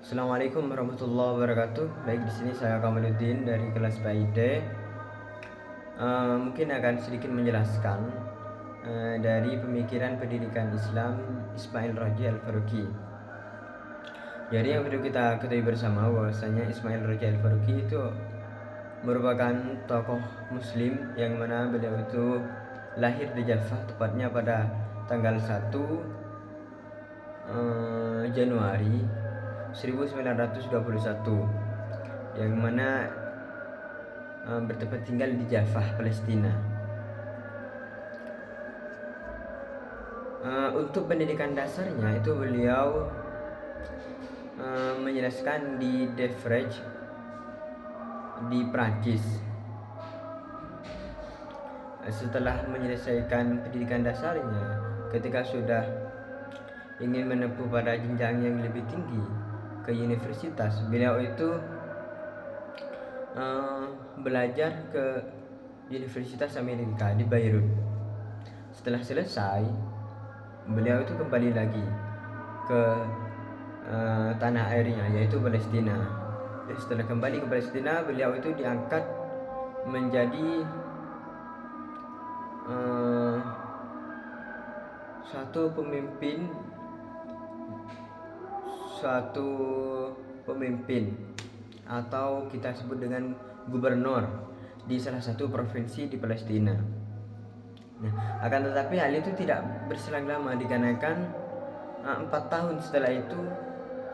Assalamualaikum warahmatullahi wabarakatuh. Baik, di sini saya Kamaluddin dari kelas PID. Mungkin akan sedikit menjelaskan dari pemikiran pendidikan Islam Ismail Raji Al-Faruqi. Jadi yang perlu kita ketahui bersama bahwasanya Ismail Raji Al-Faruqi itu merupakan tokoh Muslim yang mana beliau itu lahir di Java, tepatnya pada tanggal 1 Januari 1921, yang mana bertempat tinggal di Java, Palestina. Untuk pendidikan dasarnya itu beliau menjelaskan di De Vrij di Prancis. Setelah menyelesaikan pendidikan dasarnya, ketika sudah ingin menempuh pada jenjang yang lebih tinggi ke universitas, beliau itu belajar ke Universitas Amerika di Beirut. Setelah selesai, beliau itu kembali lagi ke tanah airnya, yaitu Palestina. Setelah kembali ke Palestina, beliau itu diangkat menjadi suatu pemimpin atau kita sebut dengan gubernur di salah satu provinsi di Palestina. Nah, akan tetapi hal itu tidak berselang lama dikarenakan 4 tahun setelah itu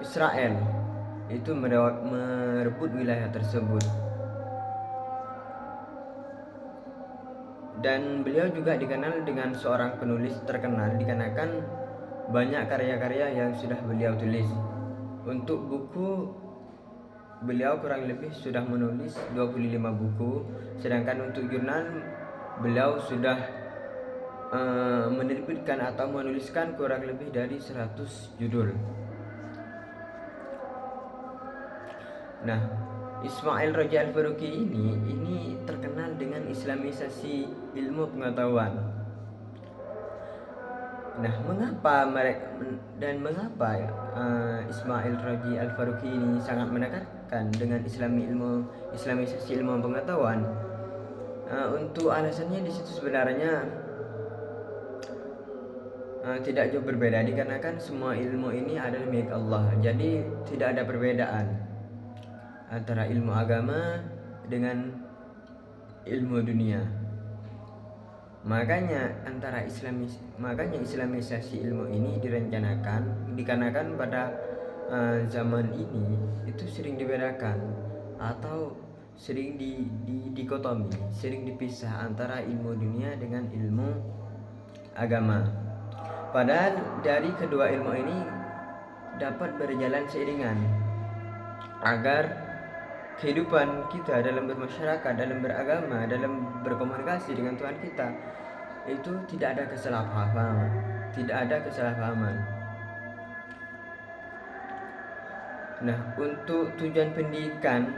Israel itu merebut wilayah tersebut. Dan beliau juga dikenal dengan seorang penulis terkenal dikarenakan banyak karya-karya yang sudah beliau tulis. Untuk buku, beliau kurang lebih sudah menulis 25 buku, sedangkan untuk jurnal beliau sudah menerbitkan atau menuliskan kurang lebih dari 100 judul. Nah, Ismail Raji Al-Faruqi ini terkenal dengan islamisasi ilmu pengetahuan. Nah, mengapa Ismail Raji Al-Faruqi ini sangat menekankan dengan islamisasi ilmu pengetahuan? Untuk alasannya di situ sebenarnya tidak jauh berbeda, dikarenakan semua ilmu ini adalah milik Allah. Jadi tidak ada perbedaan antara ilmu agama dengan ilmu dunia. Makanya islamisasi ilmu ini direncanakan dikarenakan pada zaman ini itu sering dibedakan atau sering dikotomi, sering dipisah antara ilmu dunia dengan ilmu agama. Padahal dari kedua ilmu ini dapat berjalan seiringan agar kehidupan kita dalam bermasyarakat, dalam beragama, dalam berkomunikasi dengan Tuhan kita itu tidak ada kesalahpahaman. Nah, untuk tujuan pendidikan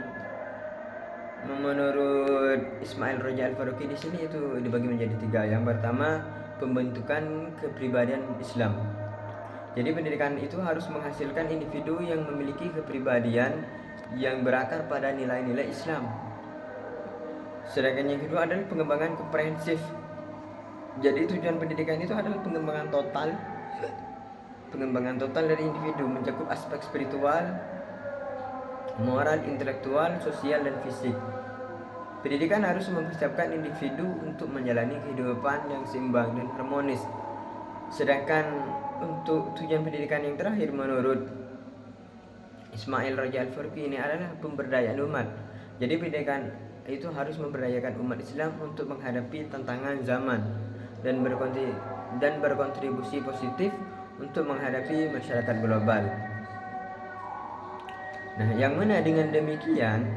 menurut Ismail Raji Al-Faruqi di sini itu dibagi menjadi 3. Yang pertama, pembentukan kepribadian Islam. Jadi pendidikan itu harus menghasilkan individu yang memiliki kepribadian yang berakar pada nilai-nilai Islam. Sedangkan yang kedua adalah pengembangan komprehensif. Jadi tujuan pendidikan itu adalah pengembangan total dari individu, mencakup aspek spiritual, moral, intelektual, sosial, dan fisik. Pendidikan harus mempersiapkan individu untuk menjalani kehidupan yang seimbang dan harmonis. Sedangkan untuk tujuan pendidikan yang terakhir menurut Ismail Raji Al-Faruqi ini adalah pemberdayaan umat. Jadi pendidikan itu harus memberdayakan umat Islam untuk menghadapi tantangan zaman dan berkontribusi positif untuk menghadapi masyarakat global. Nah, yang mana dengan demikian,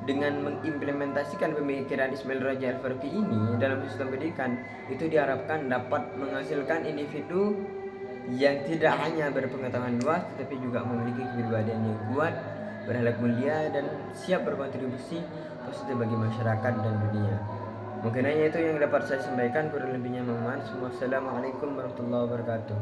dengan mengimplementasikan pemikiran Ismail Raji Al-Faruqi ini dalam sistem pendidikan, itu diharapkan dapat menghasilkan individu yang tidak hanya berpengetahuan luas tetapi juga memiliki kepribadian yang kuat, berakhlak mulia, dan siap berkontribusi positif bagi masyarakat dan dunia. Mungkin hanya itu yang dapat saya sampaikan, kurang lebihnya mohon maaf. Wassalamualaikum warahmatullahi wabarakatuh.